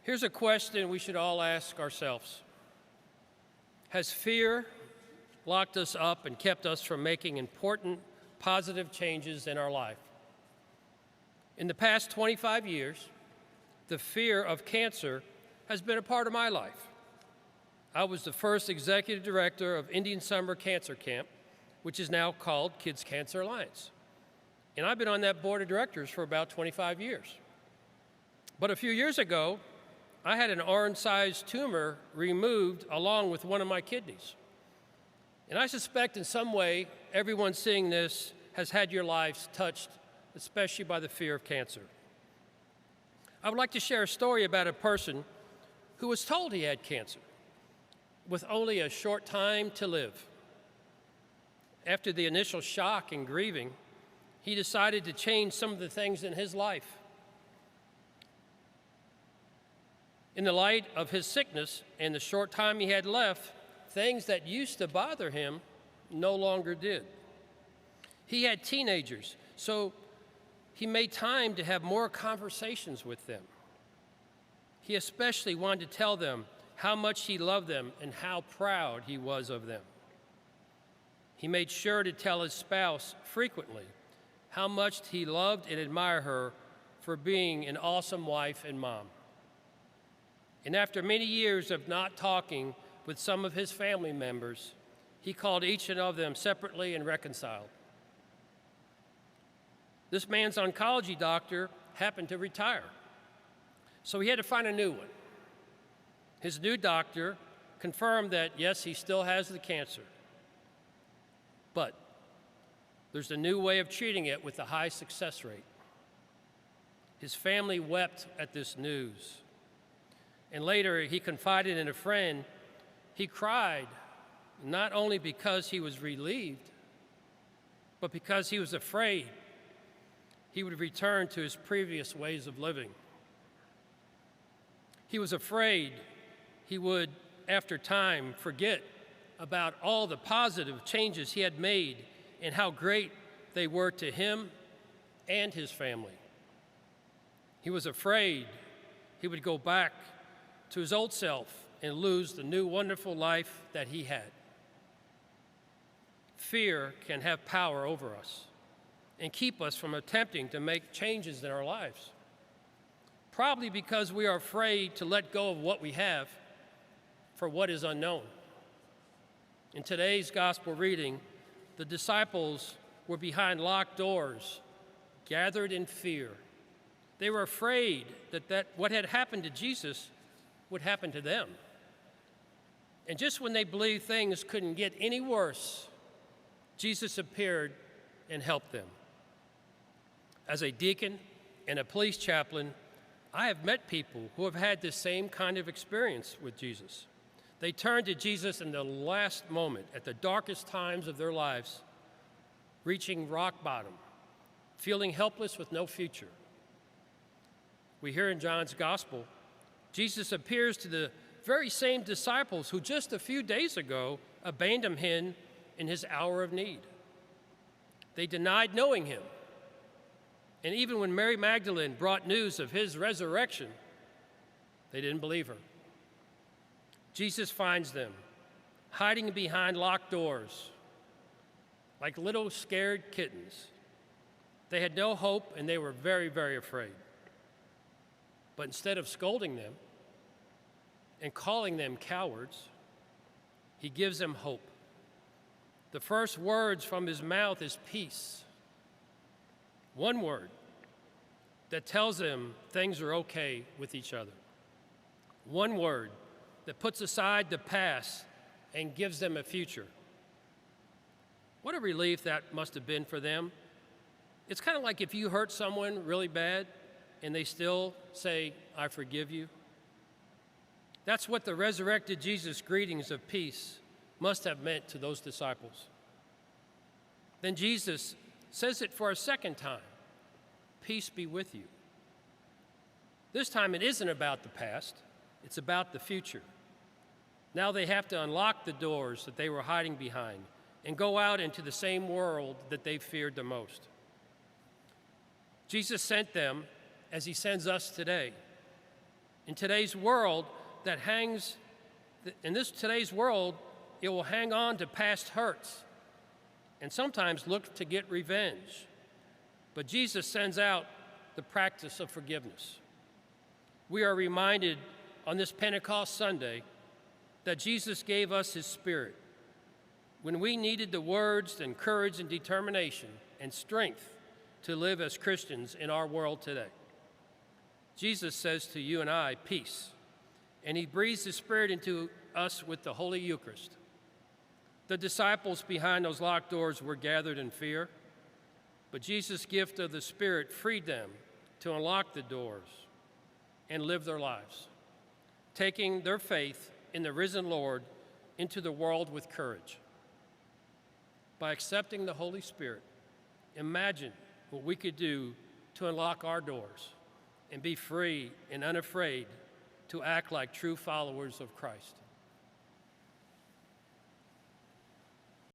Here's a question we should all ask ourselves. Has fear locked us up and kept us from making important, positive changes in our life? In the past 25 years, the fear of cancer has been a part of my life. I was the first executive director of Indian Summer Cancer Camp, which is now called Kids Cancer Alliance. And I've been on that board of directors for about 25 years. But a few years ago, I had an orange-sized tumor removed along with one of my kidneys. And I suspect in some way, everyone seeing this has had your lives touched, especially by the fear of cancer. I would like to share a story about a person who was told he had cancer with only a short time to live. After the initial shock and grieving, he decided to change some of the things in his life. In the light of his sickness and the short time he had left, things that used to bother him no longer did. He had teenagers, so he made time to have more conversations with them. He especially wanted to tell them how much he loved them and how proud he was of them. He made sure to tell his spouse frequently how much he loved and admired her for being an awesome wife and mom. And after many years of not talking with some of his family members, he called each one of them separately and reconciled. This man's oncology doctor happened to retire, so he had to find a new one. His new doctor confirmed that, yes, he still has the cancer, but there's a new way of treating it with a high success rate. His family wept at this news. And later, he confided in a friend. He cried, not only because he was relieved, but because he was afraid he would return to his previous ways of living. He was afraid he would, after time, forget about all the positive changes he had made and how great they were to him and his family. He was afraid he would go back to his old self and lose the new wonderful life that he had. Fear can have power over us and keep us from attempting to make changes in our lives, probably because we are afraid to let go of what we have for what is unknown. In today's gospel reading, the disciples were behind locked doors, gathered in fear. They were afraid that what had happened to Jesus would happen to them. And just when they believed things couldn't get any worse, Jesus appeared and helped them. As a deacon and a police chaplain, I have met people who have had the same kind of experience with Jesus. They turned to Jesus in the last moment, at the darkest times of their lives, reaching rock bottom, feeling helpless with no future. We hear in John's gospel, Jesus appears to the very same disciples who just a few days ago abandoned him in his hour of need. They denied knowing him. And even when Mary Magdalene brought news of his resurrection, they didn't believe her. Jesus finds them hiding behind locked doors like little scared kittens. They had no hope and they were very, very afraid. But instead of scolding them and calling them cowards, he gives them hope. The first words from his mouth is peace. One word that tells them things are okay with each other. One word that puts aside the past and gives them a future. What a relief that must have been for them. It's kind of like if you hurt someone really bad and they still say, "I forgive you." That's what the resurrected Jesus' greetings of peace must have meant to those disciples. Then Jesus says it for a second time, "Peace be with you." This time it isn't about the past, it's about the future. Now they have to unlock the doors that they were hiding behind and go out into the same world that they feared the most. Jesus sent them as he sends us today. In today's world, today's world, it will hang on to past hurts and sometimes look to get revenge. But Jesus sends out the practice of forgiveness. We are reminded on this Pentecost Sunday that Jesus gave us his Spirit when we needed the words and courage and determination and strength to live as Christians in our world today. Jesus says to you and I, peace, and he breathes his Spirit into us with the Holy Eucharist. The disciples behind those locked doors were gathered in fear, but Jesus' gift of the Spirit freed them to unlock the doors and live their lives, taking their faith in the risen Lord into the world with courage. By accepting the Holy Spirit, imagine what we could do to unlock our doors and be free and unafraid to act like true followers of Christ.